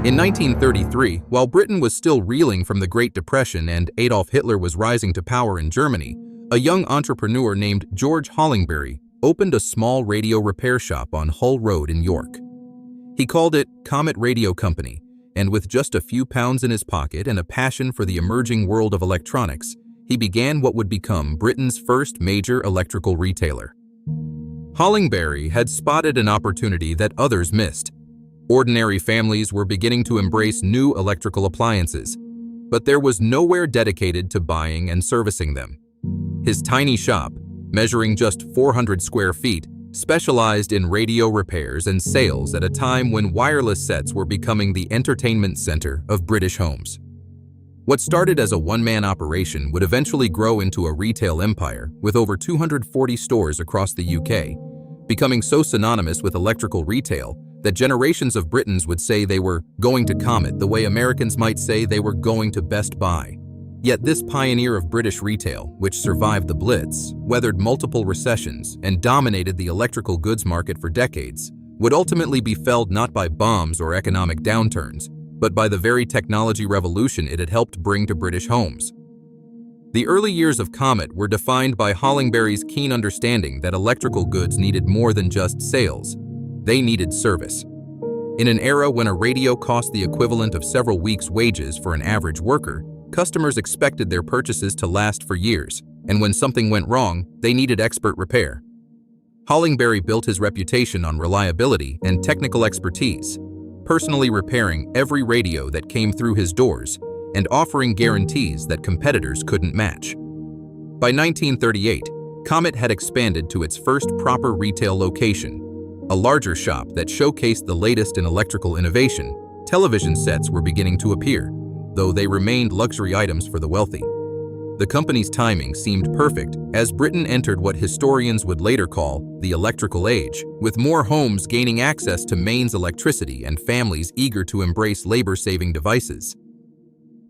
In 1933, while Britain was still reeling from the Great Depression and Adolf Hitler was rising to power in Germany, a young entrepreneur named George Hollingbury opened a small radio repair shop on Hull Road in York. He called it Comet Radio Company, and with just a few pounds in his pocket and a passion for the emerging world of electronics, he began what would become Britain's first major electrical retailer. Hollingbury had spotted an opportunity that others missed. Ordinary families were beginning to embrace new electrical appliances, but there was nowhere dedicated to buying and servicing them. His tiny shop, measuring just 400 square feet, specialized in radio repairs and sales at a time when wireless sets were becoming the entertainment center of British homes. What started as a one-man operation would eventually grow into a retail empire with over 240 stores across the UK, becoming so synonymous with electrical retail that generations of Britons would say they were going to Comet the way Americans might say they were going to Best Buy. Yet this pioneer of British retail, which survived the Blitz, weathered multiple recessions, and dominated the electrical goods market for decades, would ultimately be felled not by bombs or economic downturns, but by the very technology revolution it had helped bring to British homes. The early years of Comet were defined by Hollingbury's keen understanding that electrical goods needed more than just sales. They needed service. In an era when a radio cost the equivalent of several weeks' wages for an average worker, customers expected their purchases to last for years, and when something went wrong, they needed expert repair. Hollingbury built his reputation on reliability and technical expertise, personally repairing every radio that came through his doors and offering guarantees that competitors couldn't match. By 1938, Comet had expanded to its first proper retail location, a larger shop that showcased the latest in electrical innovation. Television sets were beginning to appear, though they remained luxury items for the wealthy. The company's timing seemed perfect as Britain entered what historians would later call the electrical age, with more homes gaining access to mains electricity and families eager to embrace labor-saving devices.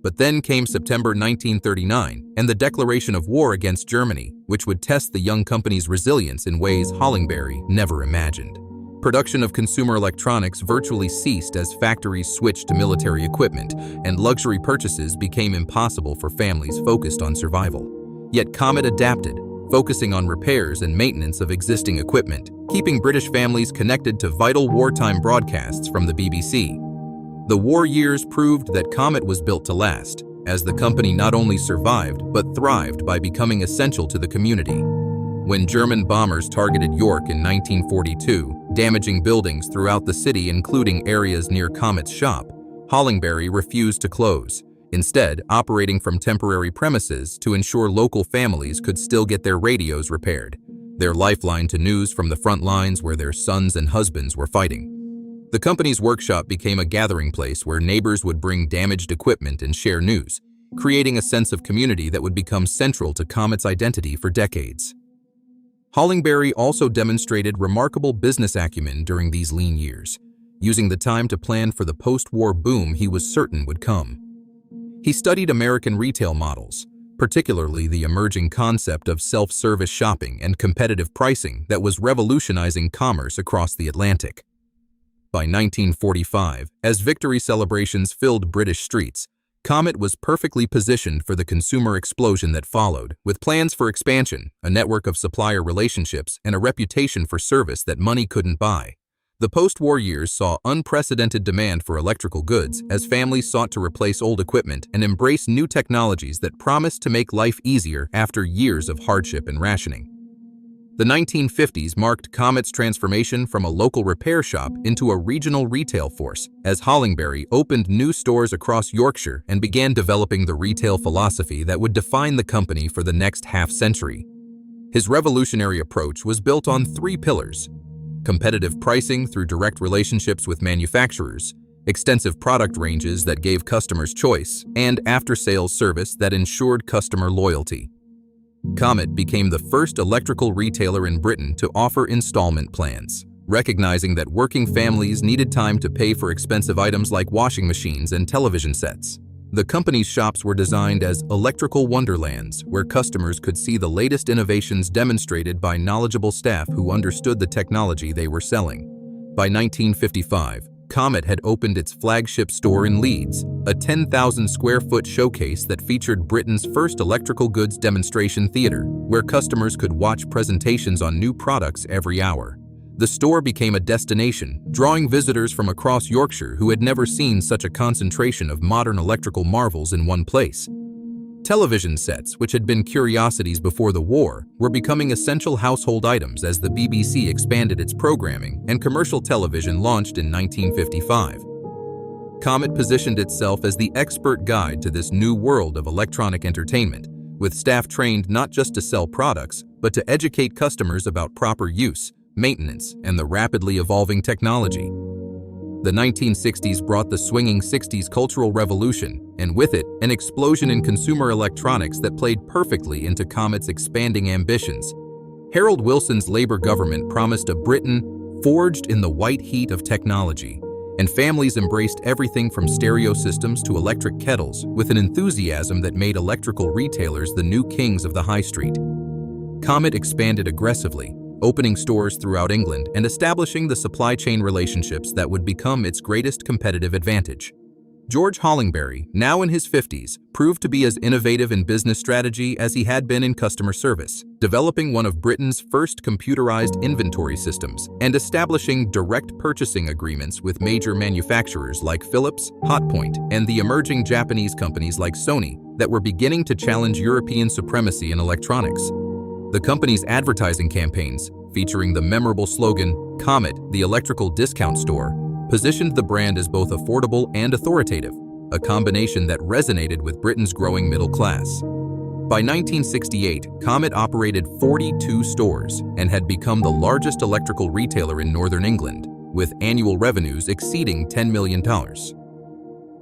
But then came September 1939 and the declaration of war against Germany, which would test the young company's resilience in ways Hollingbury never imagined. Production of consumer electronics virtually ceased as factories switched to military equipment, and luxury purchases became impossible for families focused on survival. Yet Comet adapted, focusing on repairs and maintenance of existing equipment, keeping British families connected to vital wartime broadcasts from the BBC. The war years proved that Comet was built to last, as the company not only survived but thrived by becoming essential to the community. When German bombers targeted York in 1942, damaging buildings throughout the city including areas near Comet's shop, Hollingbury refused to close, instead operating from temporary premises to ensure local families could still get their radios repaired, their lifeline to news from the front lines where their sons and husbands were fighting. The company's workshop became a gathering place where neighbors would bring damaged equipment and share news, creating a sense of community that would become central to Comet's identity for decades. Hollingbury also demonstrated remarkable business acumen during these lean years, using the time to plan for the post-war boom he was certain would come. He studied American retail models, particularly the emerging concept of self-service shopping and competitive pricing that was revolutionizing commerce across the Atlantic. By 1945, as victory celebrations filled British streets, Comet was perfectly positioned for the consumer explosion that followed, with plans for expansion, a network of supplier relationships, and a reputation for service that money couldn't buy. The post-war years saw unprecedented demand for electrical goods as families sought to replace old equipment and embrace new technologies that promised to make life easier after years of hardship and rationing. The 1950s marked Comet's transformation from a local repair shop into a regional retail force as Hollingbury opened new stores across Yorkshire and began developing the retail philosophy that would define the company for the next half-century. His revolutionary approach was built on three pillars: competitive pricing through direct relationships with manufacturers, extensive product ranges that gave customers choice, and after-sales service that ensured customer loyalty. Comet became the first electrical retailer in Britain to offer installment plans, recognizing that working families needed time to pay for expensive items like washing machines and television sets. The company's shops were designed as electrical wonderlands where customers could see the latest innovations demonstrated by knowledgeable staff who understood the technology they were selling. By 1955, Comet had opened its flagship store in Leeds, a 10,000-square-foot showcase that featured Britain's first electrical goods demonstration theater, where customers could watch presentations on new products every hour. The store became a destination, drawing visitors from across Yorkshire who had never seen such a concentration of modern electrical marvels in one place. Television sets, which had been curiosities before the war, were becoming essential household items as the BBC expanded its programming and commercial television launched in 1955. Comet positioned itself as the expert guide to this new world of electronic entertainment, with staff trained not just to sell products, but to educate customers about proper use, maintenance, and the rapidly evolving technology. The 1960s brought the swinging 60s cultural revolution, and with it, an explosion in consumer electronics that played perfectly into Comet's expanding ambitions. Harold Wilson's Labour government promised a Britain forged in the white heat of technology, and families embraced everything from stereo systems to electric kettles with an enthusiasm that made electrical retailers the new kings of the high street. Comet expanded aggressively, opening stores throughout England and establishing the supply chain relationships that would become its greatest competitive advantage. George Hollingberry, now in his 50s, proved to be as innovative in business strategy as he had been in customer service, developing one of Britain's first computerized inventory systems and establishing direct purchasing agreements with major manufacturers like Philips, Hotpoint, and the emerging Japanese companies like Sony that were beginning to challenge European supremacy in electronics. The company's advertising campaigns, featuring the memorable slogan, "Comet, the electrical discount store," positioned the brand as both affordable and authoritative, a combination that resonated with Britain's growing middle class. By 1968, Comet operated 42 stores and had become the largest electrical retailer in northern England, with annual revenues exceeding $10 million.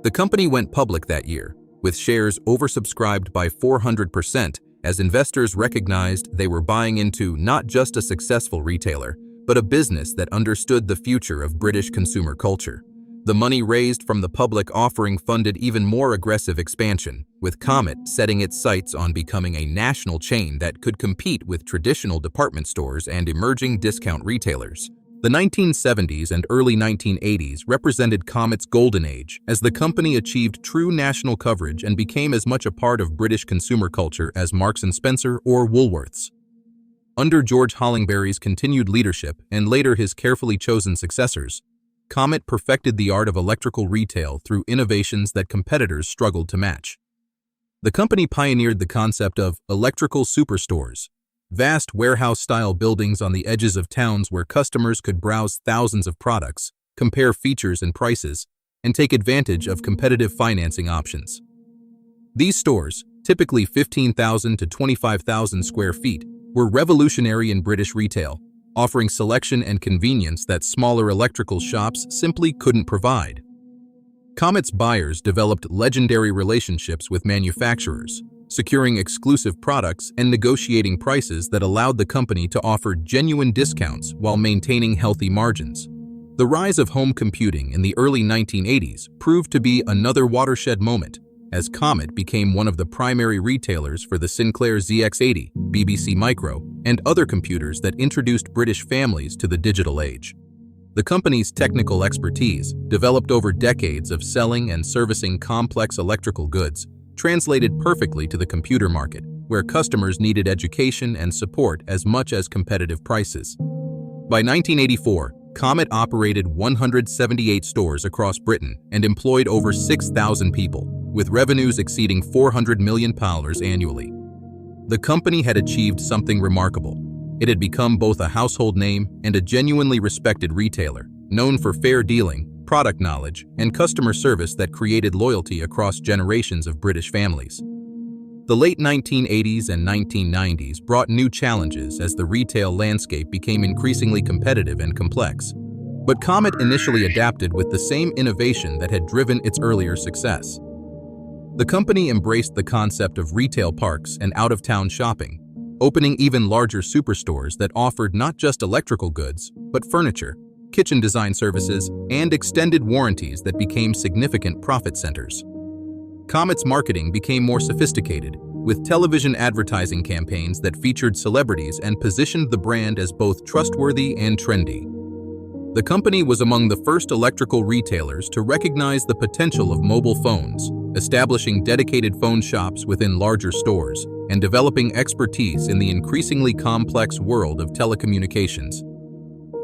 The company went public that year, with shares oversubscribed by 400%, as investors recognized they were buying into not just a successful retailer, but a business that understood the future of British consumer culture. The money raised from the public offering funded even more aggressive expansion, with Comet setting its sights on becoming a national chain that could compete with traditional department stores and emerging discount retailers. The 1970s and early 1980s represented Comet's golden age as the company achieved true national coverage and became as much a part of British consumer culture as Marks & Spencer or Woolworths. Under George Hollingberry's continued leadership and later his carefully chosen successors, Comet perfected the art of electrical retail through innovations that competitors struggled to match. The company pioneered the concept of electrical superstores, vast warehouse-style buildings on the edges of towns where customers could browse thousands of products, compare features and prices, and take advantage of competitive financing options. These stores, typically 15,000 to 25,000 square feet, were revolutionary in British retail, offering selection and convenience that smaller electrical shops simply couldn't provide. Comet's buyers developed legendary relationships with manufacturers, securing exclusive products and negotiating prices that allowed the company to offer genuine discounts while maintaining healthy margins. The rise of home computing in the early 1980s proved to be another watershed moment, as Comet became one of the primary retailers for the Sinclair ZX80, BBC Micro, and other computers that introduced British families to the digital age. The company's technical expertise, developed over decades of selling and servicing complex electrical goods, translated perfectly to the computer market, where customers needed education and support as much as competitive prices. By 1984, Comet operated 178 stores across Britain and employed over 6,000 people, with revenues exceeding £400 million annually. The company had achieved something remarkable. It had become both a household name and a genuinely respected retailer, known for fair dealing, product knowledge, and customer service that created loyalty across generations of British families. The late 1980s and 1990s brought new challenges as the retail landscape became increasingly competitive and complex. But Comet initially adapted with the same innovation that had driven its earlier success. The company embraced the concept of retail parks and out-of-town shopping, opening even larger superstores that offered not just electrical goods, but furniture, kitchen design services, and extended warranties that became significant profit centers. Comet's marketing became more sophisticated, with television advertising campaigns that featured celebrities and positioned the brand as both trustworthy and trendy. The company was among the first electrical retailers to recognize the potential of mobile phones, establishing dedicated phone shops within larger stores and developing expertise in the increasingly complex world of telecommunications.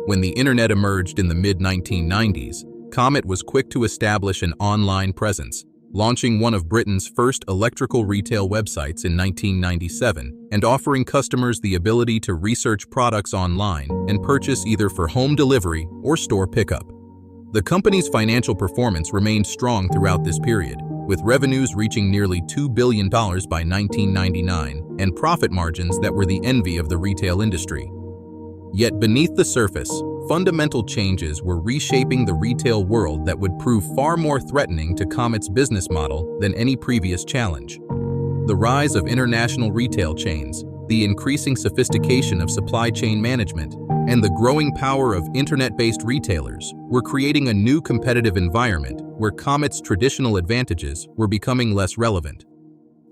When the internet emerged in the mid-1990s, Comet was quick to establish an online presence, launching one of Britain's first electrical retail websites in 1997 and offering customers the ability to research products online and purchase either for home delivery or store pickup. The company's financial performance remained strong throughout this period, with revenues reaching nearly $2 billion by 1999 and profit margins that were the envy of the retail industry. Yet beneath the surface, fundamental changes were reshaping the retail world that would prove far more threatening to Comet's business model than any previous challenge. The rise of international retail chains, the increasing sophistication of supply chain management, and the growing power of internet-based retailers were creating a new competitive environment where Comet's traditional advantages were becoming less relevant.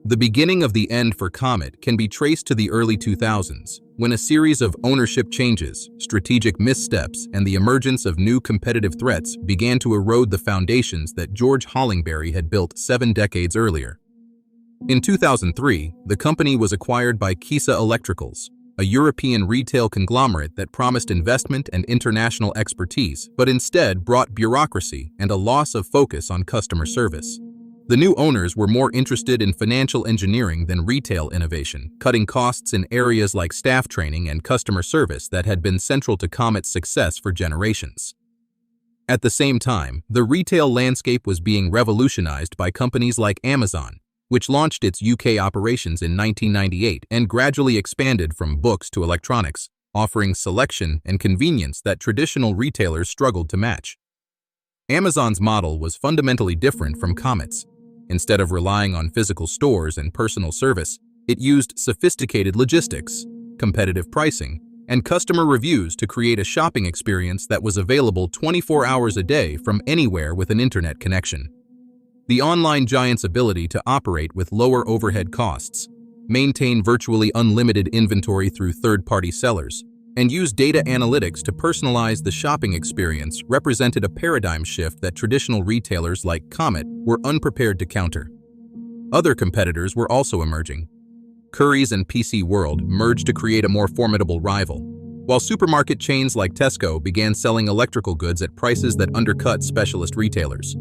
The beginning of the end for Comet can be traced to the early 2000s, when a series of ownership changes, strategic missteps, and the emergence of new competitive threats began to erode the foundations that George Hollingberry had built 7 decades earlier. In 2003, the company was acquired by Kisa Electricals, a European retail conglomerate that promised investment and international expertise, but instead brought bureaucracy and a loss of focus on customer service. The new owners were more interested in financial engineering than retail innovation, cutting costs in areas like staff training and customer service that had been central to Comet's success for generations. At the same time, the retail landscape was being revolutionized by companies like Amazon, which launched its UK operations in 1998 and gradually expanded from books to electronics, offering selection and convenience that traditional retailers struggled to match. Amazon's model was fundamentally different from Comet's. Instead of relying on physical stores and personal service, it used sophisticated logistics, competitive pricing, and customer reviews to create a shopping experience that was available 24 hours a day from anywhere with an internet connection. The online giant's ability to operate with lower overhead costs, maintain virtually unlimited inventory through third-party sellers, and use data analytics to personalize the shopping experience represented a paradigm shift that traditional retailers like Comet were unprepared to counter. Other competitors were also emerging. Currys and PC World merged to create a more formidable rival, while supermarket chains like Tesco began selling electrical goods at prices that undercut specialist retailers.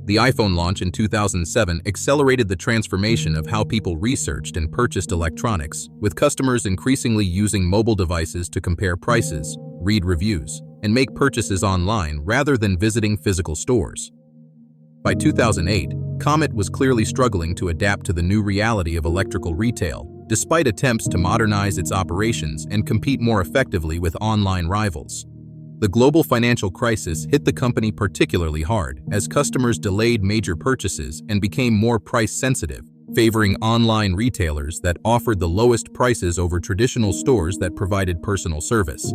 The iPhone launch in 2007 accelerated the transformation of how people researched and purchased electronics, with customers increasingly using mobile devices to compare prices, read reviews, and make purchases online rather than visiting physical stores. By 2008, Comet was clearly struggling to adapt to the new reality of electrical retail, despite attempts to modernize its operations and compete more effectively with online rivals. The global financial crisis hit the company particularly hard as customers delayed major purchases and became more price-sensitive, favoring online retailers that offered the lowest prices over traditional stores that provided personal service.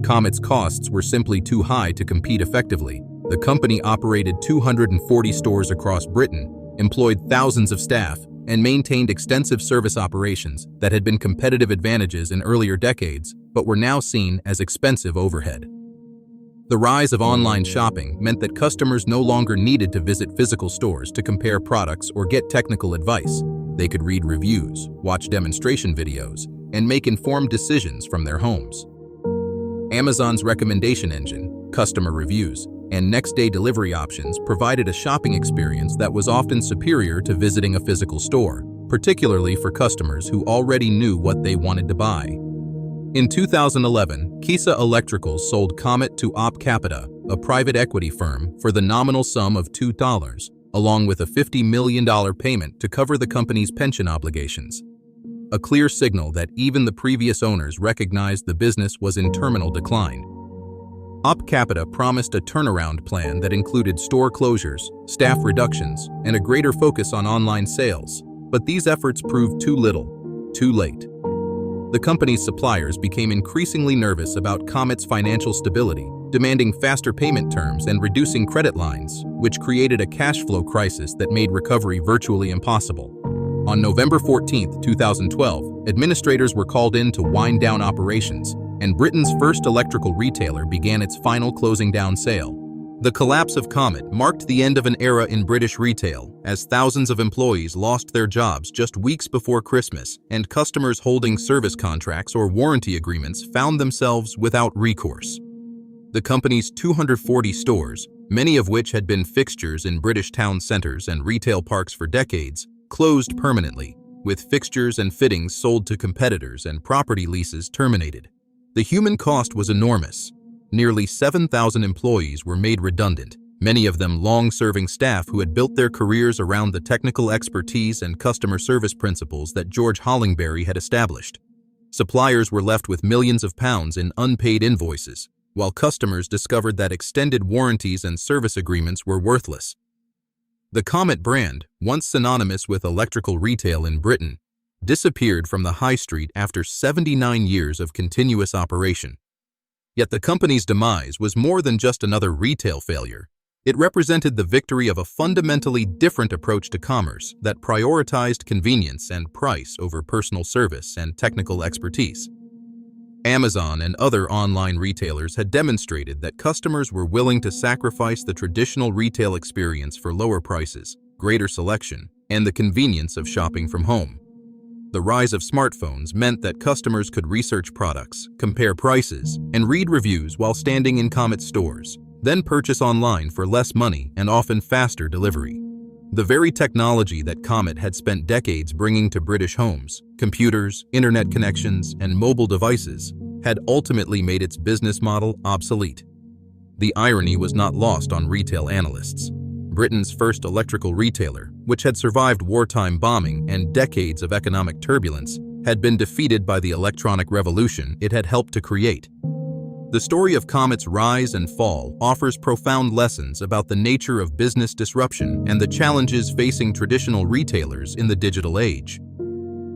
Comet's costs were simply too high to compete effectively. The company operated 240 stores across Britain, employed thousands of staff, and maintained extensive service operations that had been competitive advantages in earlier decades but were now seen as expensive overhead. The rise of online shopping meant that customers no longer needed to visit physical stores to compare products or get technical advice. They could read reviews, watch demonstration videos, and make informed decisions from their homes. Amazon's recommendation engine, customer reviews, and next-day delivery options provided a shopping experience that was often superior to visiting a physical store, particularly for customers who already knew what they wanted to buy. In 2011, Kisa Electricals sold Comet to Op Capita, a private equity firm, for the nominal sum of $2, along with a $50 million payment to cover the company's pension obligations. A clear signal that even the previous owners recognized the business was in terminal decline. Op Capita promised a turnaround plan that included store closures, staff reductions, and a greater focus on online sales, but these efforts proved too little, too late. The company's suppliers became increasingly nervous about Comet's financial stability, demanding faster payment terms and reducing credit lines, which created a cash flow crisis that made recovery virtually impossible. On November 14, 2012, administrators were called in to wind down operations, and Britain's first electrical retailer began its final closing down sale. The collapse of Comet marked the end of an era in British retail, as thousands of employees lost their jobs just weeks before Christmas, and customers holding service contracts or warranty agreements found themselves without recourse. The company's 240 stores, many of which had been fixtures in British town centers and retail parks for decades, closed permanently, with fixtures and fittings sold to competitors and property leases terminated. The human cost was enormous. Nearly 7,000 employees were made redundant, many of them long-serving staff who had built their careers around the technical expertise and customer service principles that George Hollingbury had established. Suppliers were left with millions of pounds in unpaid invoices, while customers discovered that extended warranties and service agreements were worthless. The Comet brand, once synonymous with electrical retail in Britain, disappeared from the high street after 79 years of continuous operation. Yet the company's demise was more than just another retail failure. It represented the victory of a fundamentally different approach to commerce that prioritized convenience and price over personal service and technical expertise. Amazon and other online retailers had demonstrated that customers were willing to sacrifice the traditional retail experience for lower prices, greater selection, and the convenience of shopping from home. The rise of smartphones meant that customers could research products, compare prices, and read reviews while standing in Comet stores, then purchase online for less money and often faster delivery. The very technology that Comet had spent decades bringing to British homes, computers, internet connections, and mobile devices, had ultimately made its business model obsolete. The irony was not lost on retail analysts. Britain's first electrical retailer, which had survived wartime bombing and decades of economic turbulence, had been defeated by the electronic revolution it had helped to create. The story of Comet's rise and fall offers profound lessons about the nature of business disruption and the challenges facing traditional retailers in the digital age.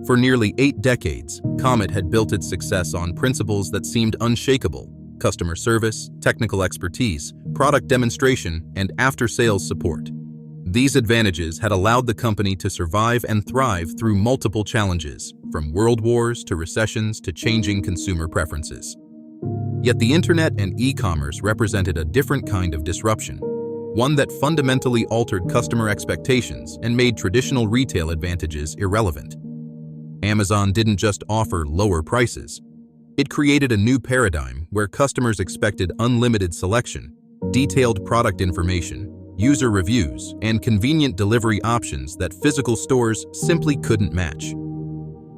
For nearly 8 decades, Comet had built its success on principles that seemed unshakable: customer service, technical expertise, product demonstration, and after-sales support. These advantages had allowed the company to survive and thrive through multiple challenges, from world wars to recessions to changing consumer preferences. Yet the internet and e-commerce represented a different kind of disruption, one that fundamentally altered customer expectations and made traditional retail advantages irrelevant. Amazon didn't just offer lower prices. It created a new paradigm where customers expected unlimited selection, detailed product information, user reviews, and convenient delivery options that physical stores simply couldn't match.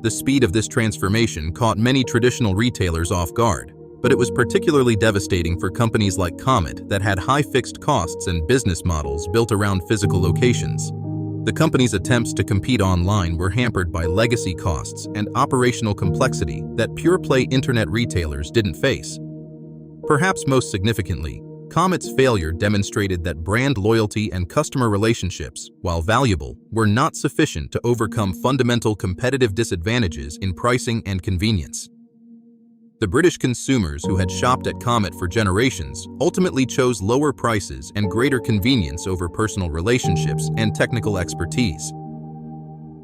The speed of this transformation caught many traditional retailers off guard, but it was particularly devastating for companies like Comet that had high fixed costs and business models built around physical locations. The company's attempts to compete online were hampered by legacy costs and operational complexity that pure-play internet retailers didn't face. Perhaps most significantly, Comet's failure demonstrated that brand loyalty and customer relationships, while valuable, were not sufficient to overcome fundamental competitive disadvantages in pricing and convenience. The British consumers who had shopped at Comet for generations ultimately chose lower prices and greater convenience over personal relationships and technical expertise.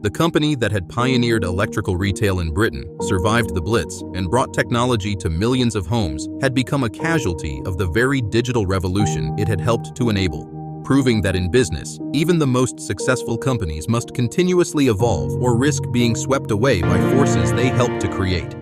The company that had pioneered electrical retail in Britain, survived the Blitz, and brought technology to millions of homes had become a casualty of the very digital revolution it had helped to enable, proving that in business, even the most successful companies must continuously evolve or risk being swept away by forces they helped to create.